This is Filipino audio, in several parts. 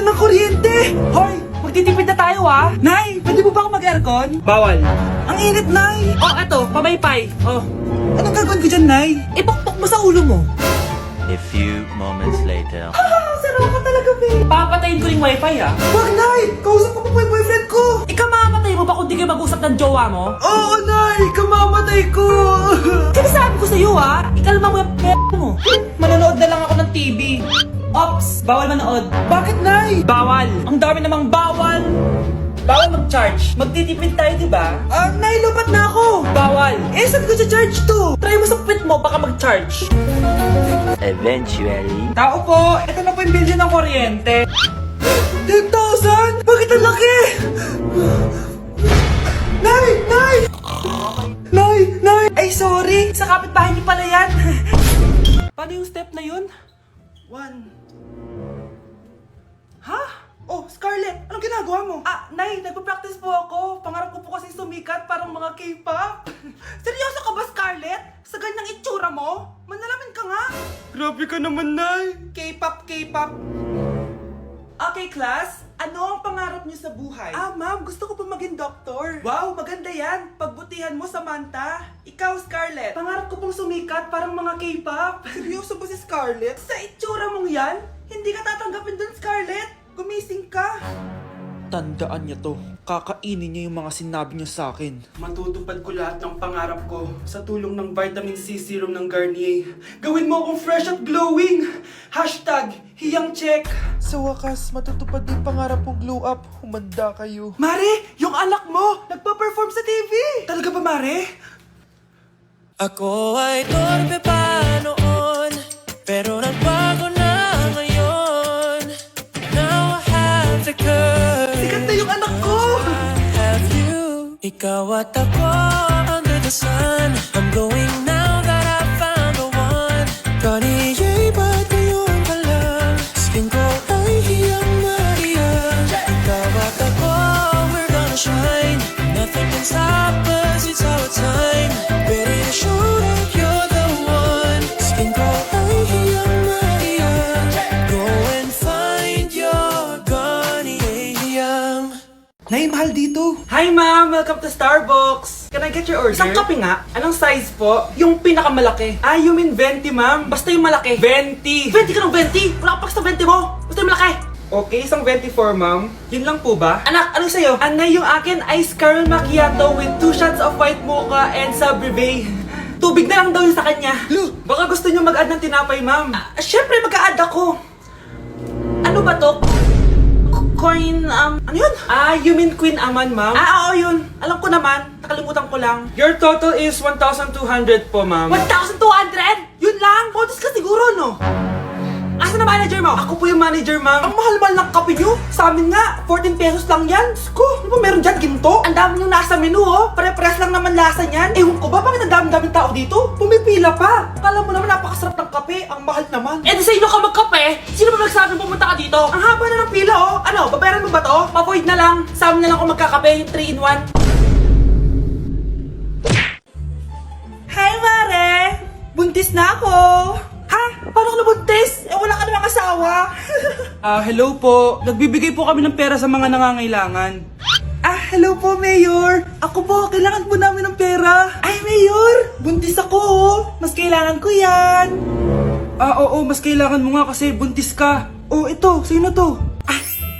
na ng kuryente! Hoy! Magtitipid na tayo Nay, pwede mo ba ako mag-aircon? Bawal. Ang init, Nay! Oh, eto, pamaypay. Oh. Anong gagawin ko dyan, Nay? Ipukpok mo sa ulo mo. A few moments later. Sarap ka talaga, babe! Papatayin ko yung wifi Wag, Nay! Kausap ko pa po yung boyfriend ko! Ikaw mamamatay mo ba kung di kayo mag-usap ng jowa mo? Oo, Nay! Kamamatay ko! Sinasabi ko sa'yo ikalma mo yung mo. Manonood na lang ako ng TV. Ops! Bawal manood. Bakit, Nay? Bawal! Ang dami namang bawal! Bawal mag-charge. Magtitipid tayo, di ba? Nay, lupat na ako! Bawal! Saan ko charge to? Try mo sa puwit mo, baka mag-charge. Eventually. Tao po, ito na po yung bill ng kuryente. 10,000? Bakit ang laki? Nay! Nay! Nay! Nay! Ay, sorry! Sa kapitbahay niyo pala yan. Paano yung step na yun? 1. Ha? Oh, Scarlett! Anong ginagawa mo? Nay, nagpa-practice po ako. Pangarap ko po kasi sumikat parang mga K-pop. Seryoso ka ba, Scarlett? Sa ganyang itsura mo? Manalamin ka nga! Grabe ka naman, Nay. K-pop, K-pop. Okay, class. Ano ang pangarap niyo sa buhay? Ma'am, gusto ko po maging doktor. Wow, maganda yan. Pagbutihan mo, Samantha. Ikaw, Scarlett. Pangarap ko pong sumikat parang mga K-pop. Seryoso ba si Scarlett? Sa itsura mong yan, hindi ka tatanggapin dun, Scarlett. Gumising ka. Tandaan niya to. Kakainin niya yung mga sinabi niya sa akin. Matutupad ko lahat ng pangarap ko sa tulong ng Vitamin C Serum ng Garnier. Gawin mo akong fresh at glowing! #hiyangcheck. Sa wakas, matutupad din pangarap kong glow up. Humanda kayo. Mare, yung anak mo, nagpa-perform sa TV! Talaga ba, Mare? Ako ay torpe pa noon, pero nagbago na ngayon. Now I have the courage. Sikat na yung anak ko! I have you. Ikaw at ako under the sun. I'm glowing now that I found the one. Garnier, ba't ngayon ka lang? Skin ko ay hiyang Maria. Ikaw at ako, we're gonna shine. Nothing can stop us, it's our time. Ready to show that you're the one. Skin ko ay hiyang Maria. Go and find your Garnier hiyang. Nay, mahal dito. Hi, ma'am. Welcome to Starbucks. Can I get your order? Isang kape nga. Anong size po? Yung pinakamalaki. You mean 20, ma'am? Basta yung malaki. 20. 20 ka ng 20! Wala ka pa sa 20 mo! Basta yung malaki! Okay, isang 24, ma'am. Yun lang po ba? Anak, anong sa'yo? Anay, yung akin ice caramel macchiato with 2 shots of white mocha and Sabrivay. Tubig na lang daw yun sa kanya. Baka gusto nyo mag-add ng tinapay, ma'am. Siyempre, mag-a-add ako. Ano ba to? Coin, ano yun? You mean Queen Aman, ma'am? Oo, yun. Alam ko naman. Nakalimutan ko lang. Your total is 1,200 po, ma'am. 1,200? Yun lang? Modus ka siguro, no? Asa na manager mo? Ako po yung manager, ma'am. Ang mahal-mahal ng kape nyo. Sa amin nga, 14 pesos lang yan. Sko, ano ba meron dyan? Ginto? Ang dami nyo nasa menu, oh. Pare-pares lang naman lasa niyan. Ewan ko ba, bakit ang dami-daming tao dito? Pumipila pa. Kala mo naman napakasarap ng kape. Ang mahal naman. Eh, di sa inyo ka magkape? Sino ba nagsabing pumunta ka dito? Ang haba na ng pila, oh. Ano, babayaran mo ba to? Pa-void na lang. Sa amin na lang ako magkakape, yung 3-in-1. Hi, Mare! Buntis na ako! Ha? Paano ka nabuntis? Wala ka namang asawa! Hello po. Nagbibigay po kami ng pera sa mga nangangailangan. Hello po, Mayor! Ako po, kailangan po namin ng pera! Ay, Mayor! Buntis ako, oh! Mas kailangan ko yan! Oo, mas kailangan mo nga kasi buntis ka. Oh, ito, sino to?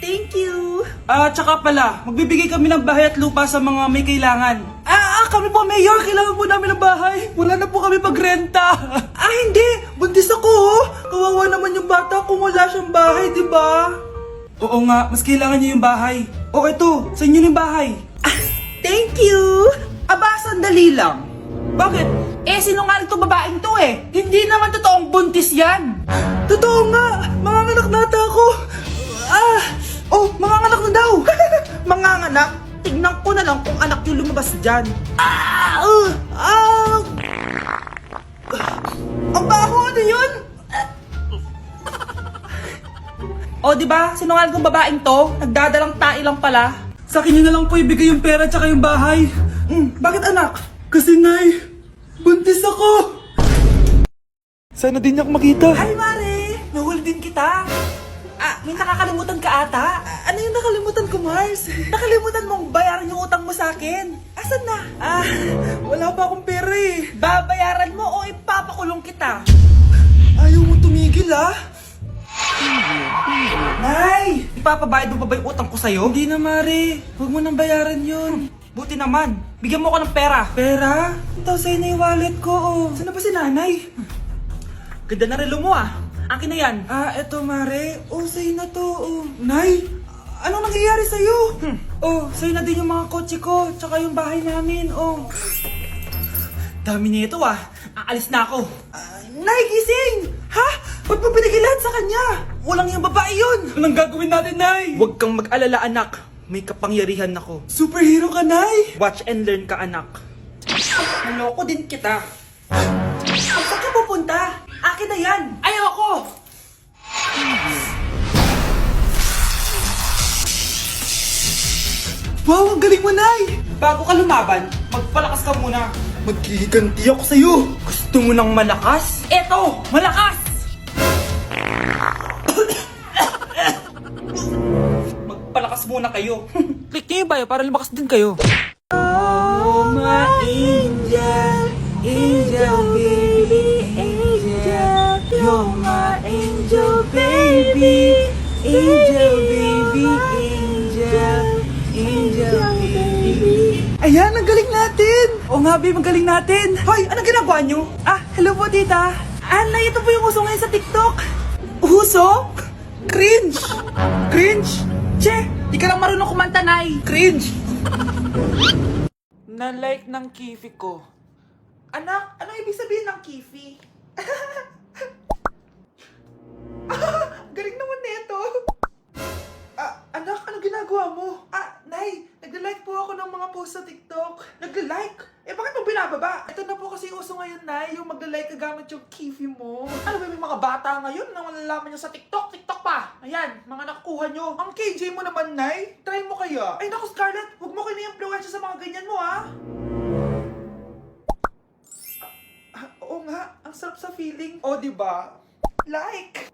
Thank you! Tsaka pala, magbibigay kami ng bahay at lupa sa mga may kailangan. Kami po, Mayor! Kailangan po namin ng bahay! Wala na po kami magrenta! Hindi! Buntis ako, oh! Kawawa naman yung bata kung wala siyang bahay, di ba? Oo nga, mas kailangan niyo yung bahay. O ito, sa inyo yung bahay. Thank you! Sandali lang. Bakit? Sinungaling tong babaeng to eh. Hindi naman totoong buntis yan. Totoo nga. Manganganak nata ako. Manganganak na daw. Manganganak? Tignan ko na lang kung anak yung lumabas dyan. Ang baho, ano yun? O, di ba? Sinungaling tong babaeng to. Nagdadalang tae lang pala. Sa akin nyo na lang po ibigay yung pera tsaka yung bahay. Bakit anak? Kasi, Nay, buntis ako. Sana din niya ako makita. Hi, Mare! Nahuli din kita. may nakakalimutan ka ata. Ano yung nakalimutan ko, Mars? Nakalimutan mong bayaran yung utang mo sa akin. Asan na? Wala pa akong pera eh. Babayaran mo o ipapakulong kita. Ayaw mo tumigil Nay! Ipapabayad mo pa ba yung utang ko sa'yo? Hindi na, Mare. Huwag mo nang bayaran yun. Buti naman. Bigyan mo ko ng pera. Pera? Ito sa'yo na yung wallet ko. Saan na ba si nanay? Ganda na relo mo Akin na yan. Eto Mare. Sa'yo na to. Nay, anong nangyayari sa'yo? Sa'yo na din yung mga kotse ko, tsaka yung bahay namin. Dami nito Aalis na ako. Nay, gising! Ha? Ba't mo binigay lahat sa kanya? Walang yung babae yun. Anong gagawin natin, Nay? Huwag kang mag-alala, anak. May kapangyarihan ako. Superhero ka, Nay! Watch and learn ka, anak. Naloko din kita. Saan ka pupunta? Akin na yan! Ayoko! Wow, ang galing mo, Nay! Bago ka lumaban, magpalakas ka muna. Maghihiganti ako sa'yo. Gusto mo ng malakas? Eto! Malakas! Magpalakas muna kayo. Click niyo yung bio para lumakas din kayo. Oh, my angel, angel baby, angel. You're my angel baby, angel baby, angel, angel baby. Ayan, ang galing natin! Oo nga, babe, ang galing natin! Hoy, anong ginagawa nyo? Hello po, tita! Nay, ito po yung uso ngayon sa TikTok! Uso? Cringe! Cringe? Che, di ka lang marunong kumanta, Nay! Cringe! Na-like ng kifi ko. Anak, anong ibig sabihin ng kifi? Galing naman nito! Anak, ano ginagawa mo? Nay, nagla-like po ako ng mga post sa TikTok. Nagla-like? Bakit mo binababa? Ito na po kasi uso ngayon, Nay, yung magla-like ka gamit yung kifi mo. Ano ba yung mga bata ngayon na malalaman nyo sa TikTok? TikTok pa! Ayan, mga nakukuha nyo. Ang KJ mo naman, Nay. Try mo kaya. Ay, naku, Scarlett, huwag mo kayo na-influensya sa mga ganyan mo, Oo nga, ang sarap sa feeling. Diba? Like!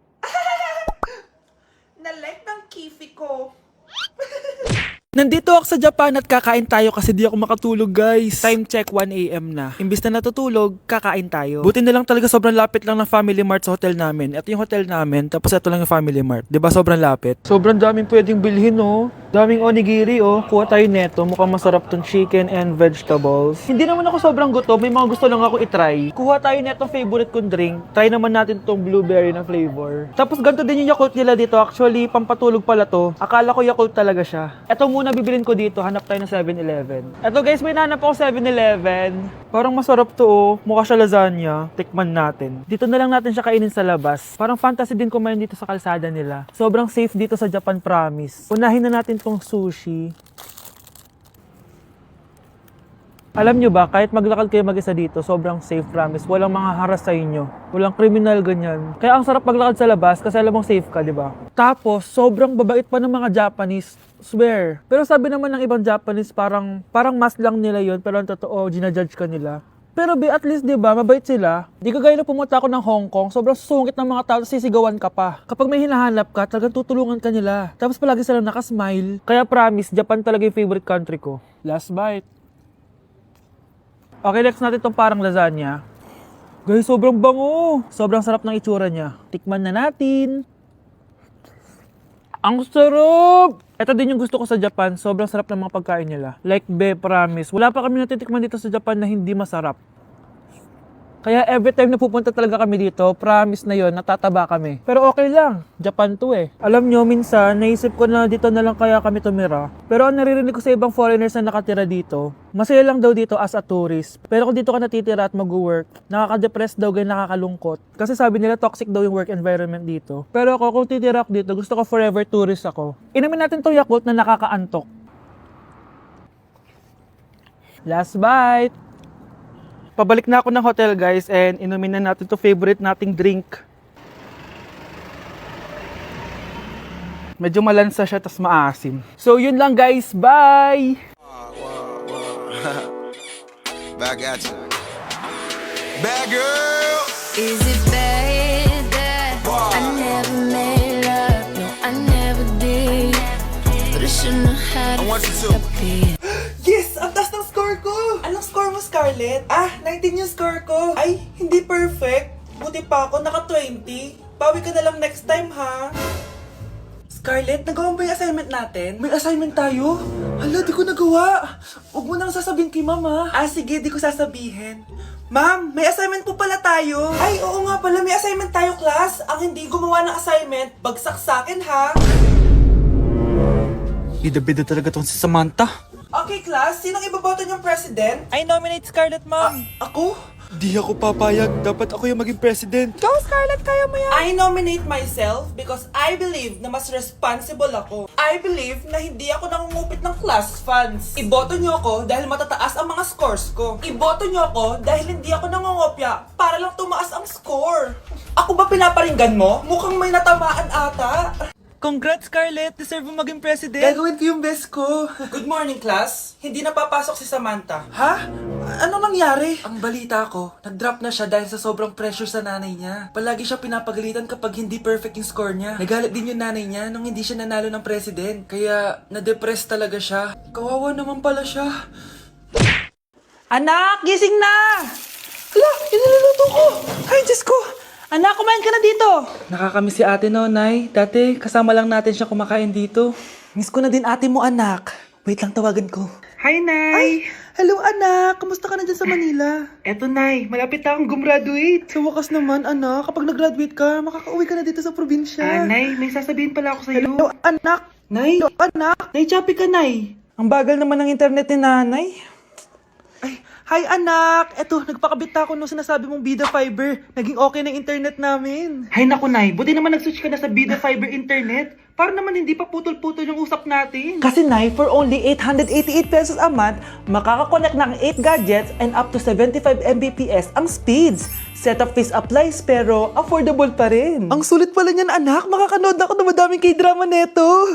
Na-like ng kifi ko. Nandito ako sa Japan at kakain tayo kasi di ako makatulog, guys. Time check 1 AM na. Imbis na natutulog, kakain tayo. Buti na lang talaga sobrang lapit lang ng Family Mart sa hotel namin. Ito yung hotel namin, tapos ito lang yung Family Mart. Diba sobrang lapit? Sobrang daming pwedeng bilhin, Daming onigiri, Kuha tayo neto. Mukhang masarap tong chicken and vegetables. Hindi naman ako sobrang gutom. May mga gusto lang ako itry. Kuha tayo netong favorite kong drink. Try naman natin tong blueberry na flavor. Tapos ganito din yung Yakult nila dito. Actually, pampatulog pala to. Akala ko Yakult talaga siya. Ito muna bibilin ko dito. Hanap tayo ng 7-Eleven. Ito guys, may nahanap ako 7-Eleven. Parang masarap to, Mukha siya lasagna. Tikman natin. Dito na lang natin siya kainin sa labas. Parang fantasy din kumain dito sa kalsada nila. Sobrang safe dito sa Japan, promise. Unahin na natin tong sushi. Alam nyo ba, kahit maglakad kayo mag-isa dito, sobrang safe, promise. Walang mga haras sa inyo. Walang kriminal, ganyan. Kaya ang sarap maglakad sa labas kasi alam mong safe ka, di ba? Tapos, sobrang babait pa ng mga Japanese. Swear. Pero sabi naman ng ibang Japanese, parang mas lang nila yon, pero ang totoo, ginajudge ka nila. Pero at least, di ba, mabait sila. Di kagaya na pumunta ako ng Hong Kong, sobrang sungit ng mga tao, sisigawan ka pa. Kapag may hinahanap ka, talagang tutulungan ka nila. Tapos palagi silang nakasmile. Kaya promise, Japan talaga yung favorite country ko. Last bite. Okay, next natin itong parang lasagna. Guys, sobrang bango. Sobrang sarap ng itsura niya. Tikman na natin. Ang sarap! Ito din yung gusto ko sa Japan. Sobrang sarap ng mga pagkain nila. Like, promise. Wala pa kami natitikman dito sa Japan na hindi masarap. Kaya every time na pupunta talaga kami dito, promise na yon, natataba kami. Pero okay lang, Japan to Alam nyo, minsan, naisip ko na dito na lang kaya kami tumira. Pero ang naririnig ko sa ibang foreigners na nakatira dito, masaya lang daw dito as a tourist. Pero kung dito ka natitira at mag-work, nakaka-depress daw, ganyan, nakakalungkot. Kasi sabi nila toxic daw yung work environment dito. Pero ako, kung titira ako dito, gusto ko forever tourist ako. Inumin natin tong Yakult na nakakaantok. Last bite! Pabalik na ako ng hotel, guys, and inumin na natin to favorite nating drink. Medyo malansa siya, tas maasim. So, yun lang, guys. Bye! Back at you. Bad girl. Is it bad that I never made love? No, I shouldn't have had I want you to. a beat. Yes! Ang taas ng score ko! Anong score mo, Scarlett? 19 yung score ko. Ay, hindi perfect. Buti pa ako, naka 20. Bawi ka na lang next time, ha? Scarlett, nagawa mo ba yung assignment natin? May assignment tayo? Hala, di ko nagawa. Huwag mo nang sasabihin kay mama. Sige, di ko sasabihin. Ma'am, may assignment po pala tayo. Ay, oo nga pala, may assignment tayo, class. Ang hindi gumawa ng assignment, bagsak sa akin, ha? Bida-bida talaga tong si Samantha. Okay, class, sinong iboboto niyong president? I nominate Scarlett, ma'am. Ako? Di ako papayag. Dapat ako yung maging president. Go, Scarlett, kaya mo yan. I nominate myself because I believe na mas responsible ako. I believe na hindi ako nangungupit ng class funds. Iboto niyo ako dahil matataas ang mga scores ko. Iboto niyo ako dahil hindi ako nangungopya para lang tumaas ang score. Ako ba pinaparinggan mo? Mukhang may natamaan ata. Congrats, Scarlett. Deserve mo maging president. Gagawin ko yung best ko. Good morning, class. Hindi na papasok si Samantha. Ha? Ano nangyari? Ang balita ko, nag-drop na siya dahil sa sobrang pressure sa nanay niya. Palagi siya pinapagalitan kapag hindi perfect yung score niya. Nagalit din yung nanay niya nung hindi siya nanalo ng president. Kaya, na-depress talaga siya. Kawawa naman pala siya. Anak, gising na! Ala, iniluluto ko! Ay, Diyos ko! Anak, kumain ka na dito! Nakakamiss si ate no, Nay. Dati, kasama lang natin siya kumakain dito. Miss ko na din ate mo, anak. Wait lang, tawagan ko. Hi, Nay! Ay, hello anak! Kamusta ka na dyan sa Manila? Eto, Nay. Malapit na akong gumraduate. Sa wakas naman, anak, kapag nag-graduate ka, makakauwi ka na dito sa probinsya. Nay, may sasabihin pala ako sa'yo. Hello, anak! Nay! Hello, anak! Nay, choppy ka, Nay. Ang bagal naman ng internet ni Nanay. Ay, hi anak! Eto, nagpakabit na ako nung sinasabi mong Bida Fiber. Naging okay na yung internet namin. Hay naku, Nay. Buti naman nag-switch ka na sa Bida Fiber Internet. Para naman hindi pa putol-putol yung usap natin. Kasi Nay, for only 888 pesos a month, makakakonect ng 8 gadgets and up to 75 Mbps ang speeds. Setup fees applies pero affordable pa rin. Ang sulit pala niyan anak, makakanood ako ng madaming K-drama neto.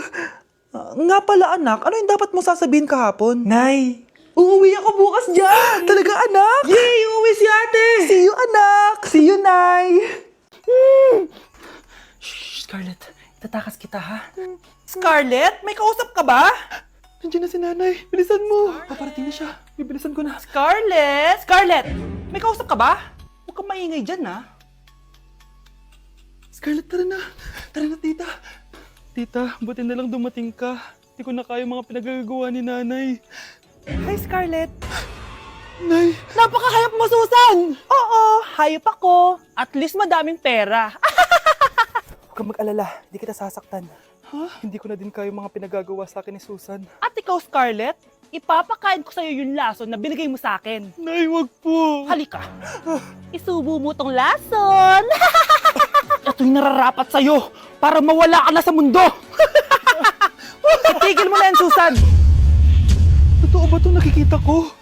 Nga pala anak, ano yung dapat mo sasabihin kahapon? Nay, uuwi ako bukas dyan! Talaga anak? Yay! Uuwi si ate! See you anak! See you Nay! Shh, Scarlett. Tatakas kita, ha? Scarlett, may kausap ka ba? Nandiyan na si nanay. Bilisan mo. Paparating na siya. Bibilisan ko na. Scarlett! Scarlett! May kausap ka ba? Huwag kang maingay dyan, ha? Scarlett, tara na. Tara na, tita. Tita, buti na lang dumating ka. Hindi ko na kaya mga pinagagawa ni nanay. Hi, Scarlett. Nay, Napakahayap mo, Susan! Oo, hayop ako. At least madaming pera. huwag kang mag-alala. Hindi kita sasaktan. Hindi ko na din kaya mga pinagagawa sa akin ni Susan. At ikaw, Scarlett, ipapakain ko sa'yo yung lason na binigay mo sa akin. Nay, wag po. Halika. Isubo mo tong lason. Ito'y nararapat sa'yo para mawala ka na sa mundo. Itigil mo na yan, Susan. Totoo ba itong nakikita ko?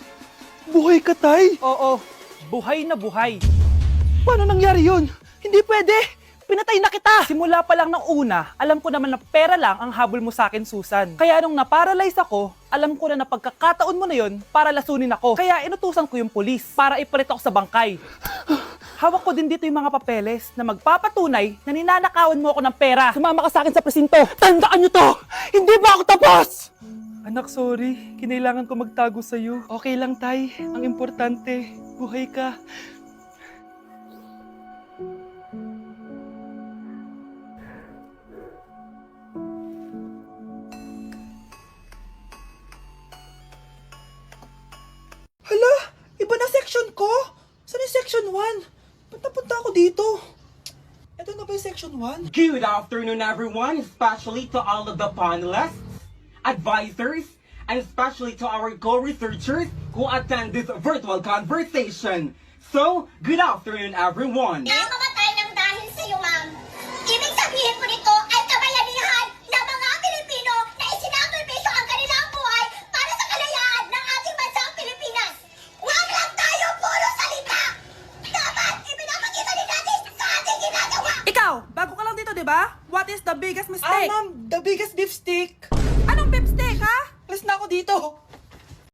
Buhay ka, Tay? Oo, buhay na buhay. Paano nangyari yun? Hindi pwede. Pinatay na kita. Simula pa lang ng una, alam ko naman na pera lang ang habol mo sa akin, Susan. Kaya nung naparalyze ako, alam ko na pagkakataon mo na yon para lasunin ako. Kaya inutusan ko yung polis para ipalit ako sa bangkay. Hawak ko din dito yung mga papeles na magpapatunay na ninanakawan mo ako ng pera. Sumama ka sa akin sa presinto. Tandaan nyo to! Hindi ba ako tapos? Anak, sorry. Kinailangan ko magtago sa'yo. Okay lang, Tay. Ang importante, buhay ka. Hala! Iba na section ko! Saan yung section 1? Ba't napunta ako dito? Ito na ba yung section 1? Good afternoon, everyone, especially to all of the panelists, advisors, and especially to our co-researchers who attend this virtual conversation. So, good afternoon, everyone. Namamatay ng dahil sa iyo, ma'am. Ibig sabihin po nito ay kabayanihan ng mga Pilipino na isinakripisyo ang kanilang buhay para sa kalayaan ng ating bansang Pilipinas. Huwag lang tayo puro salita! Dapat ipinapakita din natin sa ating ginagawa! Ikaw, bago ka lang dito, di ba? What is the biggest mistake? Ma'am, the biggest beef stick. Anong beef steak, ha? Alas na ako dito.